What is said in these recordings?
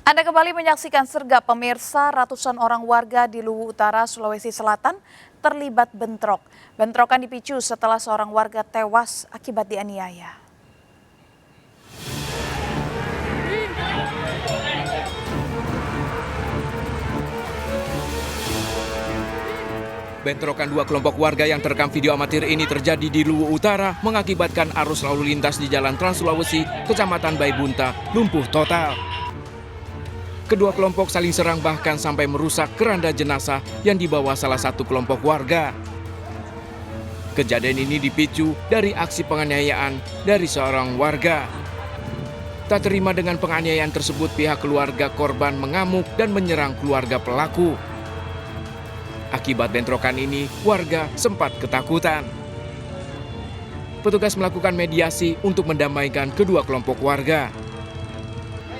Anda kembali menyaksikan Sergap pemirsa. Ratusan orang warga di Luwu Utara, Sulawesi Selatan terlibat bentrok. Bentrokan dipicu setelah seorang warga tewas akibat dianiaya. Bentrokan dua kelompok warga yang terekam video amatir ini terjadi di Luwu Utara mengakibatkan arus lalu lintas di Jalan Trans Sulawesi, Kecamatan Baibunta, lumpuh total. Kedua kelompok saling serang bahkan sampai merusak keranda jenazah yang dibawa salah satu kelompok warga. Kejadian ini dipicu dari aksi penganiayaan dari seorang warga. Tak terima dengan penganiayaan tersebut, pihak keluarga korban mengamuk dan menyerang keluarga pelaku. Akibat bentrokan ini, warga sempat ketakutan. Petugas melakukan mediasi untuk mendamaikan kedua kelompok warga.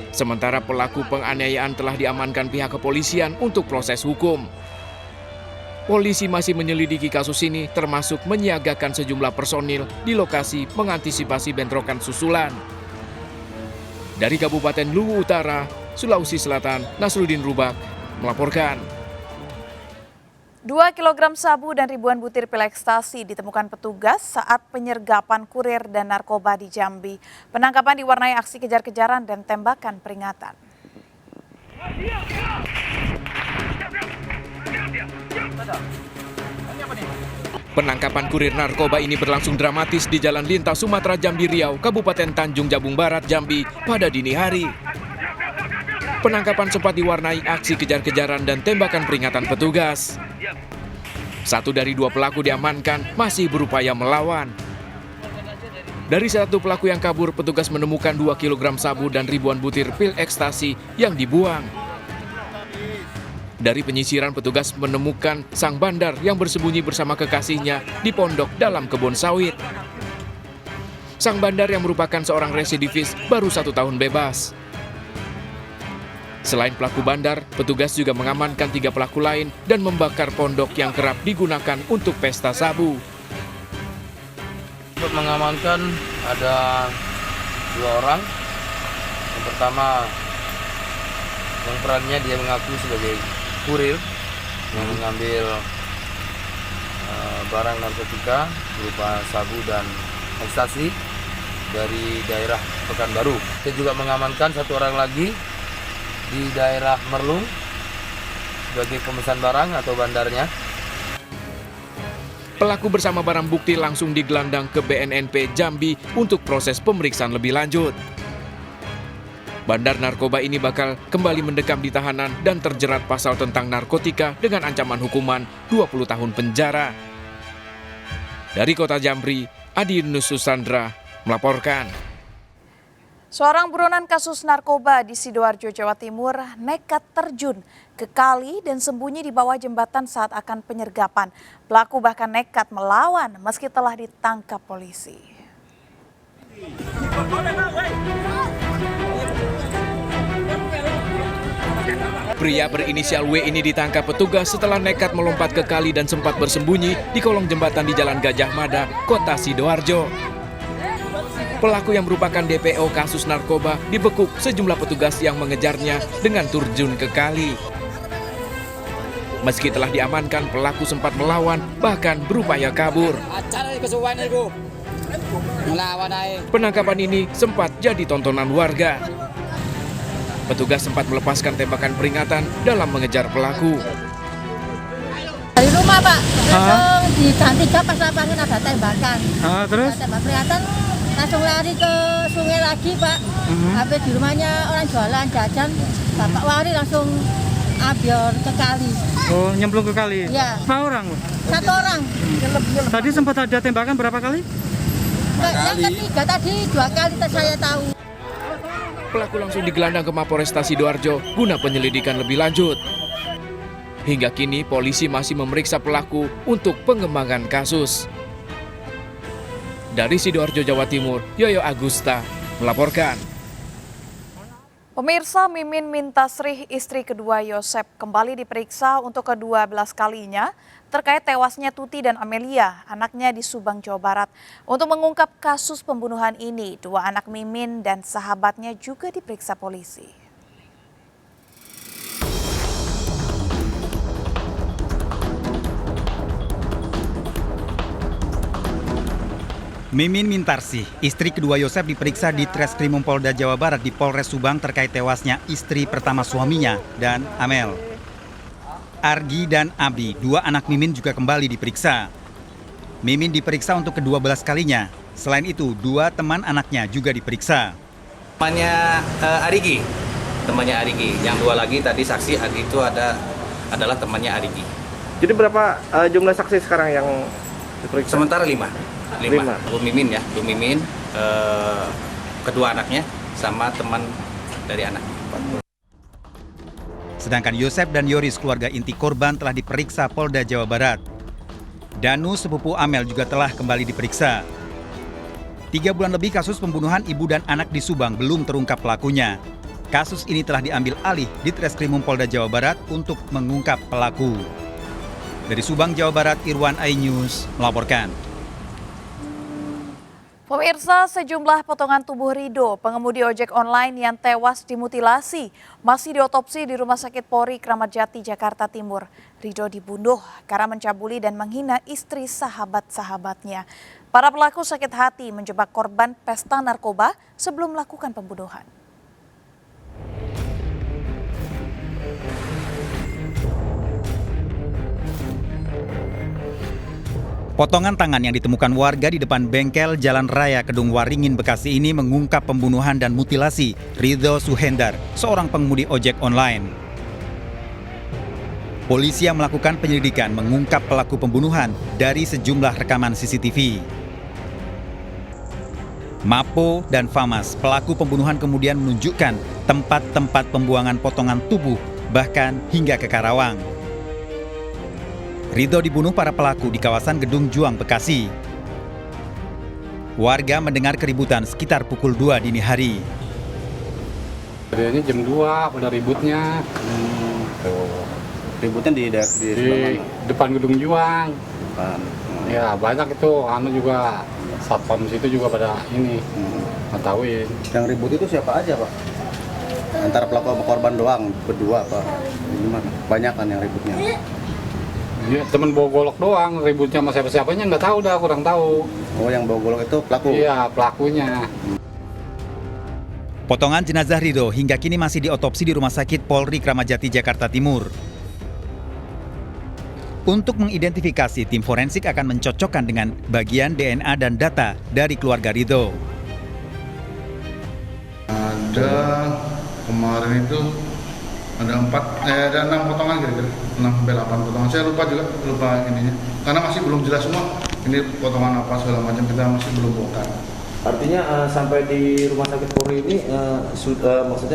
Sementara pelaku penganiayaan telah diamankan pihak kepolisian untuk proses hukum. Polisi masih menyelidiki kasus ini, termasuk menyiagakan sejumlah personil di lokasi mengantisipasi bentrokan susulan. Dari Kabupaten Luwu Utara, Sulawesi Selatan, Nasruddin Rubak melaporkan. 2 kg sabu dan ribuan butir pil ekstasi ditemukan petugas saat penyergapan kurir dan narkoba di Jambi. Penangkapan diwarnai aksi kejar-kejaran dan tembakan peringatan. Penangkapan kurir narkoba ini berlangsung dramatis di Jalan Lintas Sumatera Jambi Riau, Kabupaten Tanjung Jabung Barat, Jambi pada dini hari. Penangkapan sempat diwarnai aksi kejar-kejaran dan tembakan peringatan petugas. Satu dari dua pelaku diamankan masih berupaya melawan. Dari satu pelaku yang kabur, petugas menemukan 2 kg sabu dan ribuan butir pil ekstasi yang dibuang. Dari penyisiran, petugas menemukan sang bandar yang bersembunyi bersama kekasihnya di pondok dalam kebun sawit. Sang bandar yang merupakan seorang residivis baru 1 tahun bebas. Selain pelaku bandar, petugas juga mengamankan 3 pelaku lain dan membakar pondok yang kerap digunakan untuk pesta sabu. Untuk mengamankan ada 2 orang. Yang pertama, yang perannya dia mengaku sebagai kurir yang mengambil barang narkotika berupa sabu dan ekstasi dari daerah Pekanbaru. Kita juga mengamankan 1 orang lagi di daerah Merlung sebagai pemesan barang atau bandarnya. Pelaku bersama barang bukti langsung digelandang ke BNNP Jambi untuk proses pemeriksaan lebih lanjut. Bandar narkoba ini bakal kembali mendekam di tahanan dan terjerat pasal tentang narkotika dengan ancaman hukuman 20 tahun penjara. Dari Kota Jambi, Adi Yunus Susandra melaporkan. Seorang buronan kasus narkoba di Sidoarjo, Jawa Timur nekat terjun ke kali dan sembunyi di bawah jembatan saat akan penyergapan. Pelaku bahkan nekat melawan meski telah ditangkap polisi. Pria berinisial W ini ditangkap petugas setelah nekat melompat ke kali dan sempat bersembunyi di kolong jembatan di Jalan Gajah Mada, Kota Sidoarjo. Pelaku yang merupakan DPO kasus narkoba dibekuk sejumlah petugas yang mengejarnya dengan terjun ke kali. Meski telah diamankan, pelaku sempat melawan bahkan berupaya kabur. Penangkapan ini sempat jadi tontonan warga. Petugas sempat melepaskan tembakan peringatan dalam mengejar pelaku. Dari rumah, Pak, langsung di Jalan 3 pas lapangan ada tembakan. Terus? Ada tembak peringatan, langsung lari ke sungai lagi, Pak. Habis di rumahnya orang jualan jajan, Bapak lari langsung ambil ke kali. Oh, nyemplung ke kali? Iya. Berapa orang? 1 orang. Tadi sempat ada tembakan berapa kali? Yang ketiga tadi 2 kali saya tahu. Pelaku langsung digelandang ke Mapolresta Sidoarjo guna penyelidikan lebih lanjut. Hingga kini polisi masih memeriksa pelaku untuk pengembangan kasus. Dari Sidoarjo, Jawa Timur, Yoyo Agusta melaporkan. Pemirsa, Mimin Mintasrih, istri kedua Yosep, kembali diperiksa untuk ke-12 kalinya terkait tewasnya Tuti dan Amelia, anaknya di Subang, Jawa Barat. Untuk mengungkap kasus pembunuhan ini, dua anak Mimin dan sahabatnya juga diperiksa polisi. Mimin Mintarsih, istri kedua Yosep diperiksa di Treskrimum Polda Jawa Barat di Polres Subang terkait tewasnya istri pertama suaminya dan Amel. Argi dan Abi, dua anak Mimin juga kembali diperiksa. Mimin diperiksa untuk ke-12 kalinya. Selain itu, dua teman anaknya juga diperiksa. Temannya Arigi, yang dua lagi tadi saksi Argi itu adalah temannya Arigi. Jadi berapa jumlah saksi sekarang yang diperiksa? Sementara lima. Bu Mimin, kedua anaknya sama teman dari anak. Sedangkan Yosep dan Yoris, keluarga inti korban, telah diperiksa Polda Jawa Barat. Danu, sepupu Amel, juga telah kembali diperiksa. 3 bulan lebih kasus pembunuhan ibu dan anak di Subang belum terungkap pelakunya. Kasus ini telah diambil alih di Treskrimum Polda Jawa Barat untuk mengungkap pelaku. Dari Subang, Jawa Barat, Irwan iNews melaporkan. Pemirsa, sejumlah potongan tubuh Rido, pengemudi ojek online yang tewas dimutilasi, masih diotopsi di Rumah Sakit Polri Kramat Jati, Jakarta Timur. Rido dibunuh karena mencabuli dan menghina istri sahabat-sahabatnya. Para pelaku sakit hati menjebak korban pesta narkoba sebelum melakukan pembunuhan. Potongan tangan yang ditemukan warga di depan bengkel Jalan Raya Kedung Waringin, Bekasi ini mengungkap pembunuhan dan mutilasi Ridho Suhendar, seorang pengemudi ojek online. Polisi yang melakukan penyelidikan mengungkap pelaku pembunuhan dari sejumlah rekaman CCTV. Mapo dan Famas, pelaku pembunuhan, kemudian menunjukkan tempat-tempat pembuangan potongan tubuh, bahkan hingga ke Karawang. Ridho dibunuh para pelaku di kawasan Gedung Juang, Bekasi. Warga mendengar keributan sekitar pukul 2 dini hari. Ini jam 2 pada ributnya. Ributnya di Depan Gedung Juang. Ya banyak itu, juga satpam situ juga pada ini ngetahuin. Yang ribut itu siapa aja, Pak? Antara pelaku sama korban doang, berdua, Pak? Gimana? Banyak kan yang ributnya? Ya, temen bawa golok doang, ributnya sama siapa-siapanya nggak tahu dah, kurang tahu. Oh, yang bawa golok itu pelaku? Iya, pelakunya. Potongan jenazah Ridho hingga kini masih diotopsi di Rumah Sakit Polri Kramat Jati, Jakarta Timur. Untuk mengidentifikasi, tim forensik akan mencocokkan dengan bagian DNA dan data dari keluarga Ridho. Ada kemarin itu ada 6 potongan kira-kira, 6-8 potongan. Saya lupa ininya, karena masih belum jelas semua. Ini potongan apa segala macam, kita masih belum bongkar. Artinya sampai di Rumah Sakit Polri ini maksudnya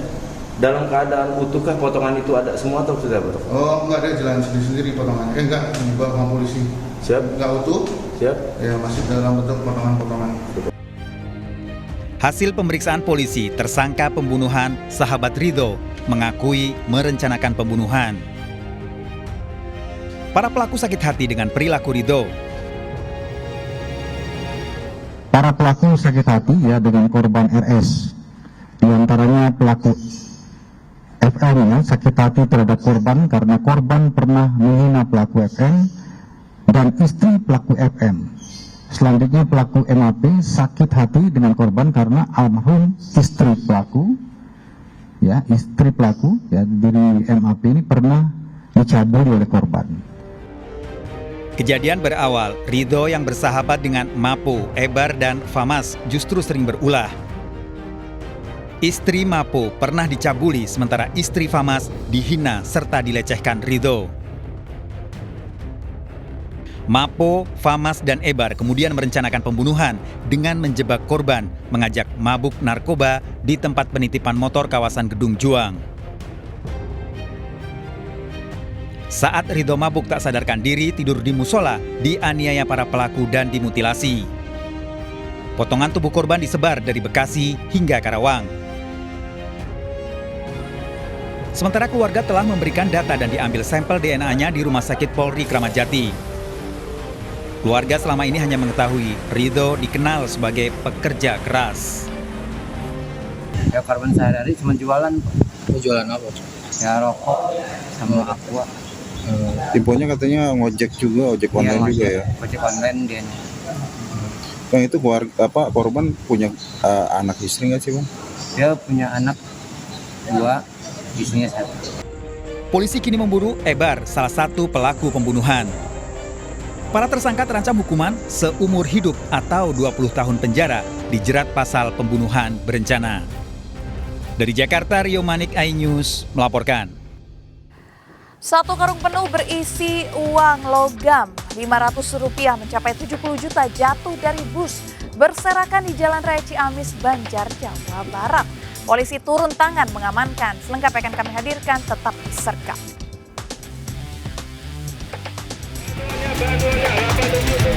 dalam keadaan utuhkah potongan itu ada semua atau sudah betul? Oh enggak, dia jalan sendiri potongannya. Enggak, dibawa sama polisi. Siap? Enggak utuh? Siap? Ya masih dalam bentuk potongan-potongan. Hasil pemeriksaan polisi, tersangka pembunuhan sahabat Ridho mengakui merencanakan pembunuhan. Para pelaku sakit hati dengan perilaku Ridho. Para pelaku sakit hati ya dengan korban RS. Di antaranya pelaku FM ya, sakit hati terhadap korban karena korban pernah menghina pelaku FM dan istri pelaku FM. Selanjutnya pelaku MAP sakit hati dengan korban karena almarhum istri pelaku ya, diri MAP ini pernah dicabuli oleh korban. Kejadian berawal, Ridho yang bersahabat dengan Mapo, Ebar, dan Famas justru sering berulah. Istri Mapo pernah dicabuli, sementara istri Famas dihina serta dilecehkan Ridho. Mapo, Famas, dan Ebar kemudian merencanakan pembunuhan dengan menjebak korban, mengajak mabuk narkoba di tempat penitipan motor kawasan Gedung Juang. Saat Ridho mabuk tak sadarkan diri, tidur di musola, dianiaya para pelaku dan dimutilasi. Potongan tubuh korban disebar dari Bekasi hingga Karawang. Sementara keluarga telah memberikan data dan diambil sampel DNA-nya di Rumah Sakit Polri Kramat Jati. Keluarga selama ini hanya mengetahui Ridho dikenal sebagai pekerja keras. Ya korban sehari-hari cuma jualan. Jualan apa? Ya rokok sama aqua. Tipunya katanya ngojek juga, ojek online juga ya. Ojek online dia. Bang, itu keluarga korban punya anak istri nggak sih, Bang? Dia punya anak 2, istrinya 1. Polisi kini memburu Ebar, salah satu pelaku pembunuhan. Para tersangka terancam hukuman seumur hidup atau 20 tahun penjara dijerat pasal pembunuhan berencana. Dari Jakarta, Rio Manik, iNews melaporkan. 1 karung penuh berisi uang logam Rp500 mencapai 70 juta jatuh dari bus berserakan di Jalan Raya Ciamis, Banjar, Jawa Barat. Polisi turun tangan mengamankan. Selengkapnya akan kami hadirkan, tetap disergap. Bantuannya 8 jalan muda,